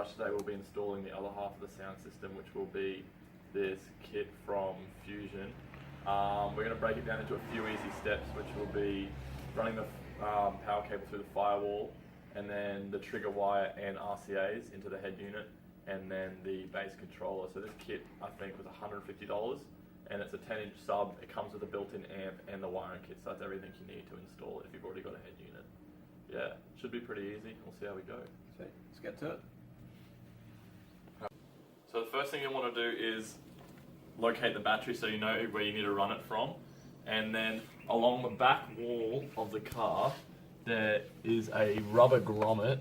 much today we'll be installing the other half of the sound system, which will be this kit from Fusion. We're going to break it down into a few easy steps, which will be running the power cable through the firewall, and then the trigger wire and RCAs into the head unit, and then the bass controller. So this kit, I think, was $150, and it's a 10-inch sub. It comes with a built-in amp and the wiring kit, so that's everything you need to install it if you've already got a head unit. Yeah, should be pretty easy. We'll see how we go. Sweet. Let's get to it. So the first thing you want to do is locate the battery so you know where you need to run it from, and then along the back wall of the car there is a rubber grommet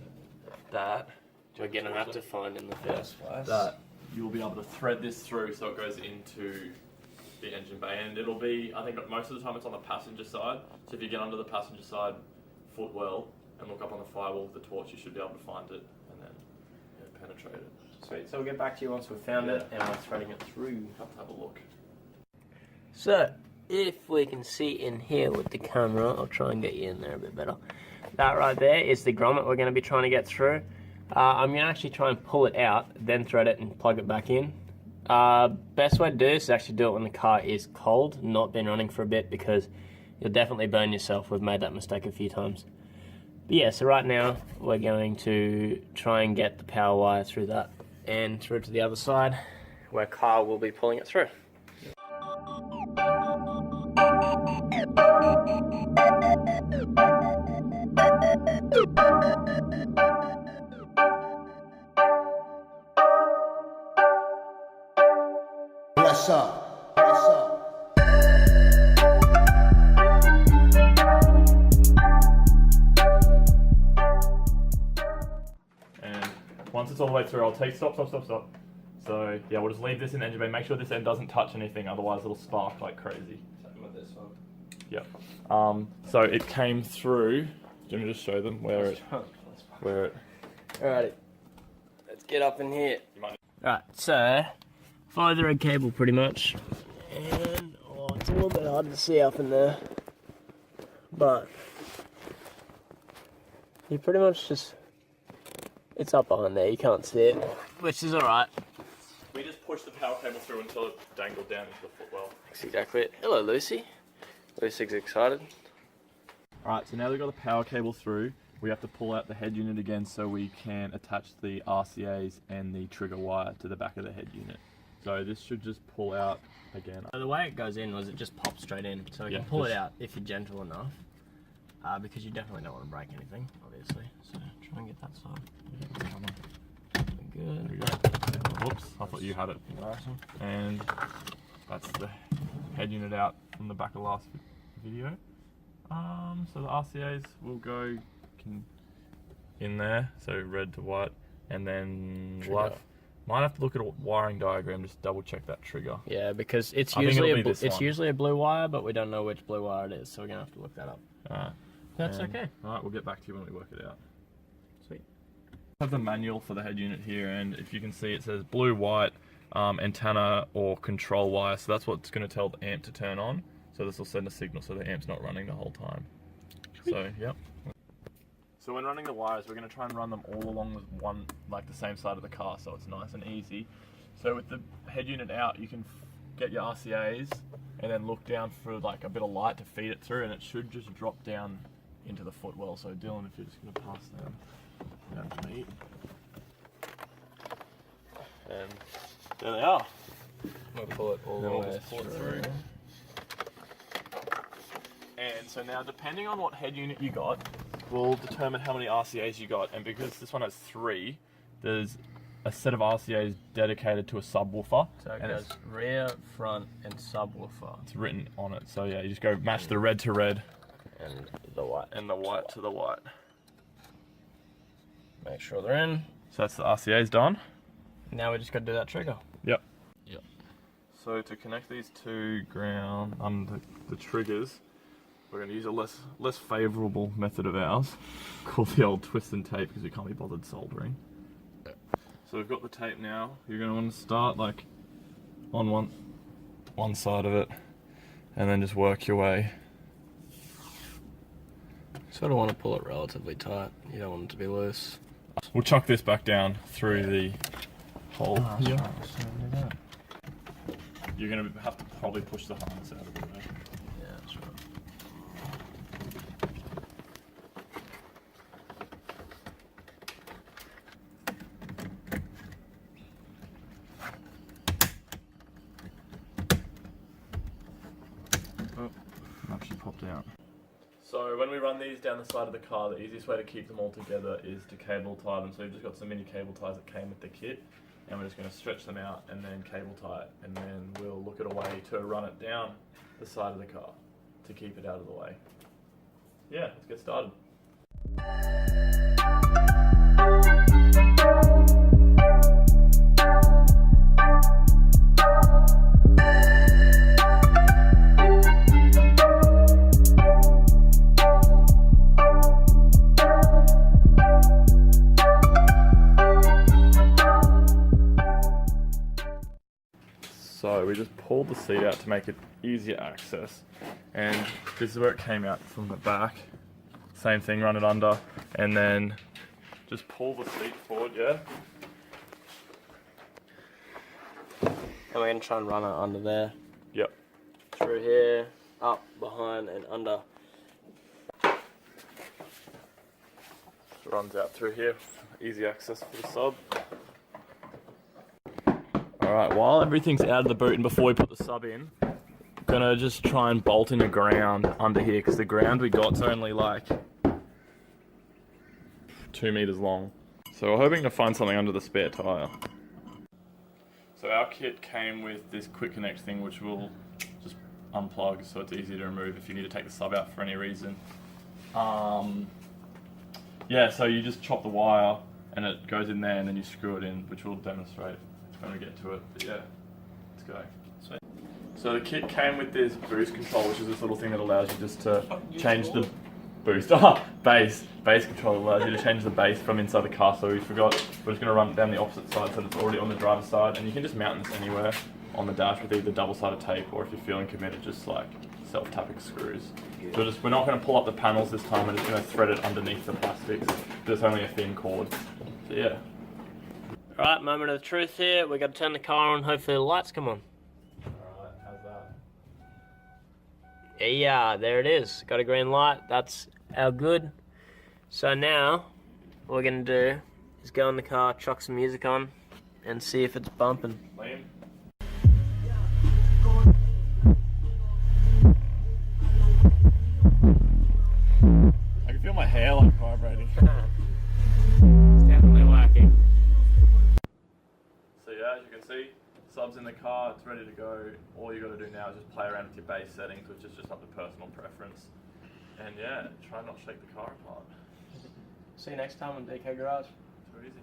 that we're going to have to find in the first place. That you'll be able to thread this through so it goes into the engine bay, and it'll be, I think most of the time it's on the passenger side, so if you get under the passenger side footwell and look up on the firewall with the torch, you should be able to find it and then penetrate it. Sweet, so we'll get back to you once we've found it and we're threading it through. Have a look. So, if we can see in here with the camera, I'll try and get you in there a bit better. That right there is the grommet we're going to be trying to get through. I'm going to actually try and pull it out, then thread it and plug it back in. Best way to do this is actually do it when the car is cold, not been running for a bit, because you'll definitely burn yourself. We've made that mistake a few times. But yeah, so right now we're going to try and get the power wire through that and through to the other side where Kyle will be pulling it through. Press up, press up. And once it's all the way through, I'll take stop. So yeah, we'll just leave this in the engine bay. Make sure this end doesn't touch anything, otherwise it'll spark like crazy. Same with this one. Yep. So it came through. Do you want me to just show them where it? Alrighty, let's get up in here. You might. Alright, so follow the red cable pretty much, and it's a little bit hard to see up in there, but you pretty much just, it's up behind there, you can't see it, which is alright. We just push the power cable through until it dangled down into the footwell. That's exactly it. Hello, Lucy. Lucy's excited. Alright, so now we've got the power cable through, we have to pull out the head unit again so we can attach the RCAs and the trigger wire to the back of the head unit. So this should just pull out again. So the way it goes in was it just pops straight in, so you Yeah, can pull it just- out if you're gentle enough, because you definitely don't want to break anything, obviously. So try and get that side. Good. There we go. Whoops, I thought you had it. Awesome. And that's the head unit out from the back of the last video. So the RCAs will go in there, so red to white, and then might have to look at a wiring diagram, just double check that trigger. Yeah, because it's I think usually it'll be this one. usually a blue wire, but we don't know which blue wire it is, so we're gonna have to look that up. Alright. That's okay. Alright, we'll get back to you when we work it out. Sweet. I have the manual for the head unit here, and if you can see, it says blue, white, antenna or control wire, so that's what's going to tell the amp to turn on. So this will send a signal so the amp's not running the whole time. So, yep. So when running the wires, we're going to try and run them all along with one, like the same side of the car, so it's nice and easy. So with the head unit out, you can get your RCAs and then look down for like a bit of light to feed it through, and it should just drop down into the footwell. So Dylan, if you're just going to pass them down to me. And there they are. We'll pull it all Then the we'll way just pull it through. And so now, depending on what head unit you got, will determine how many RCAs you got. And because this one has 3, there's a set of RCAs dedicated to a subwoofer. So it and goes rear, front, and subwoofer. it's written on it. So yeah, you just go match the red to red And the white. and the white to the white. Make sure they're in. So that's the RCAs done. Now we just got to do that trigger. Yep. Yep. So to connect these two ground the triggers, we're going to use a less favourable method of ours, called the old twist and tape, because we can't be bothered soldering. So we've got the tape now. You're going to want to start like on one side of it, and then just work your way. Sort of want to pull it relatively tight. You don't want it to be loose. We'll chuck this back down through the hole. You're going to have to probably push the harness out of the way. Yeah, that's right. Actually popped out. So when we run these down the side of the car, the easiest way to keep them all together is to cable tie them. So we've just got some mini cable ties that came with the kit, and we're just going to stretch them out and then cable tie it, and then we'll look at a way to run it down the side of the car to keep it out of the way. Yeah, let's get started. So we just pulled the seat out to make it easier access, and this is where it came out from the back. Same thing, run it under, and then just pull the seat forward, yeah? And we're going to try and run it under there. Yep. Through here, up, behind, and under. Runs out through here, easy access for the sub. Alright, while everything's out of the boot and before we put the sub in, I'm gonna just try and bolt in the ground under here, because the ground we got's only like 2 meters long. So we're hoping to find something under the spare tire. So our kit came with this quick connect thing, which we'll just unplug so it's easy to remove if you need to take the sub out for any reason. Yeah, so you just chop the wire and it goes in there, and then you screw it in, which we'll demonstrate when we get to it. But yeah, let's go. Sweet. So the kit came with this boost control, which is this little thing that allows you just to change the boost. Bass control allows you to change the bass from inside the car. So we forgot, we're just going to run it down the opposite side so that it's already on the driver's side, and you can just mount this anywhere on the dash with either double-sided tape, or if you're feeling committed, just like self-tapping screws. So we're not going to pull up the panels this time, we're just going to thread it underneath the plastics. There's only a thin cord. So yeah. Alright, moment of truth here. We've got to turn the car on, hopefully the lights come on. Alright, how's that? Yeah, there it is. Got a green light. That's our good. So now, what we're going to do is go in the car, chuck some music on, and see if it's bumping. Liam? I can feel my hair like vibrating. It's definitely working. So yeah, as you can see, sub's in the car, it's ready to go. All you got to do now is just play around with your bass settings, which is just up to personal preference. And yeah, try not to shake the car apart. See you next time on DK Garage. Too easy.